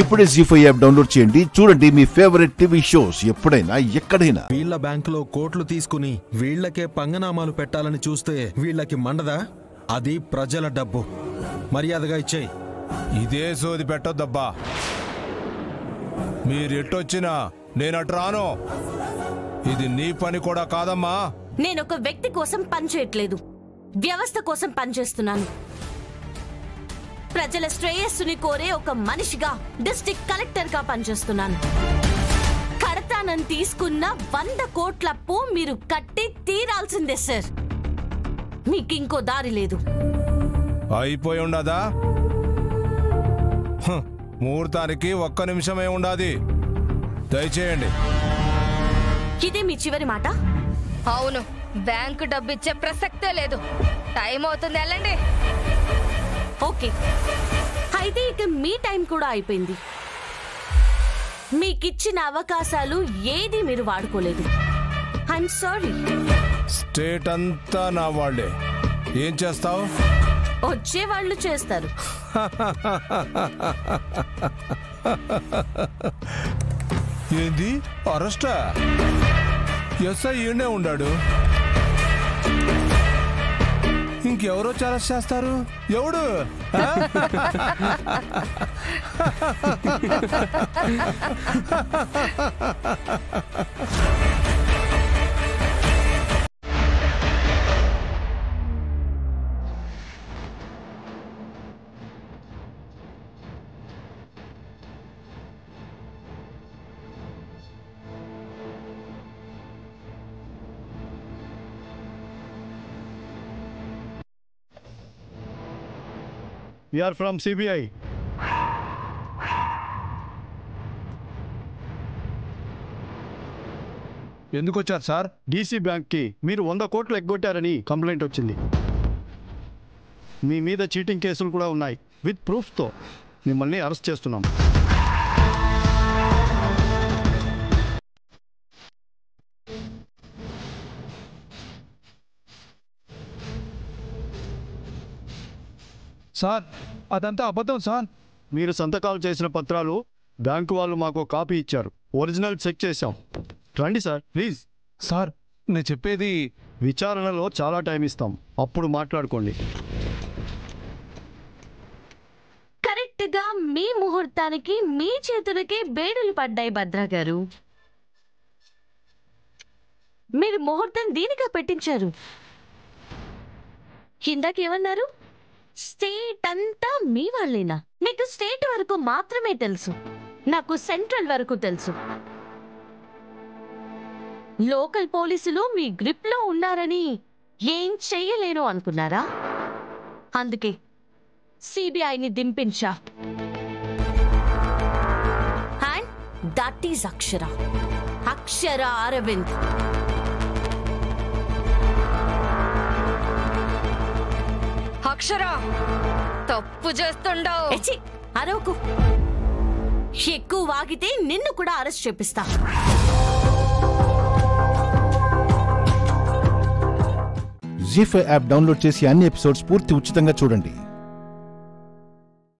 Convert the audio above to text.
ఇప్పుడే జీ5 app download చేయండి. చూడండి మీ ఫేవరెట్ టీవీ షోస్ ఎప్పుడైనా ఎక్కడైనా. వీళ్ళ బ్యాంకులో కోట్లు తీసుకుని వీళ్ళకే పంగనామాలు పెట్టాలని చూస్తే వీళ్ళకి మండదా? అది ప్రజల డబ్బు, మర్యాదగా ఇచ్చేయి. ఇదే సోది పెట్టొద్దబ్బా. మీరెట్టొచ్చినా నేనటు రాను. ఇది నీ పని కూడా కాదమ్మా. నేనొక వ్యక్తి కోసం పనిచేయట్లేదు, వ్యవస్థ కోసం పనిచేస్తున్నాను. ప్రజల శ్రేయస్సుని కోరే ఒక మనిషిగా, డిస్ట్రిక్ట్ కలెక్టర్ గా పనిచేస్తున్నాను. కడతానని తీసుకున్న 100 కోట్ల అప్పు మీరు కట్టి తీరాల్సిందే సార్. మీకింకో దారి లేదు. అయిపోయి ఉండదా? ముహూర్తానికి 1 నిమిషమే ఉండాది. దయచేయండి. ఇదే మీ చివరి మాట? అవును, బ్యాంకు డబ్బు ఇచ్చే ప్రసక్తే లేదు. టైం అవుతుంది, వెళ్ళండి. ఓకే, అయితే ఇక మీ టైం కూడా అయిపోయింది. మీకిచ్చిన అవకాశాలు ఏది మీరు వాడుకోలేదు. I'm sorry. స్టేట్ అంతా నా వాళ్ళే. ఏం చేస్తావు? వచ్చే వాళ్ళు చేస్తారు. ఏంది అరెస్టా? ఎస్ఐ ఈయనే ఉన్నాడు. ఇంకెవరో అరెస్ట్ చేస్తారు. ఎవడు? We are from CBI. ఎందుకు వచ్చారు సార్? డీసీ బ్యాంక్కి మీరు 100 కోట్లు ఎగ్గొట్టారని కంప్లైంట్ వచ్చింది. మీ మీద చీటింగ్ కేసులు కూడా ఉన్నాయి. విత్ ప్రూఫ్తో మిమ్మల్ని అరెస్ట్ చేస్తున్నాం. సార్, అదంతా అబద్ధం సార్. మీరు సంతకాలు చేసిన పత్రాలు బ్యాంకు వాళ్ళు మాకు కాపీ ఇచ్చారు. ఒరిజినల్ చెక్ చేశాం. రండి సార్, ప్లీజ్. సార్, నేను చెప్పేది, విచారణలో చాలా టైం ఇస్తాం, అప్పుడు మాట్లాడుకోండి. కరెక్ట్ గా మీ ముహూర్తానికి మీ చేతులకే బేడులు పడ్డాయి భద్రా గారు. మీరు ముహూర్తం దీనిగా పెట్టించారు. ఇందాకేమన్నారు? స్టేట్ అంతా మీ వాళ్ళేనా? మీకు స్టేట్ వరకు మాత్రమే తెలుసు, నాకు సెంట్రల్ వరకు తెలుసు. లోకల్ పోలీసులు మీ గ్రిప్ లో ఉన్నారని ఏం చెయ్యలేను అనుకున్నారా? అందుకే సిబిఐని దింపించా. అండ్ దట్ ఈస్ అక్షర అరవింద్. అక్షర, తప్పు చేస్తుండవు. అరవకు. ఎక్కువ వాగితే నిన్ను కూడా అరెస్ట్ చేపిస్తా. జీ5 యాప్ డౌన్లోడ్ చేసి అన్ని ఎపిసోడ్స్ పూర్తి ఉచితంగా చూడండి.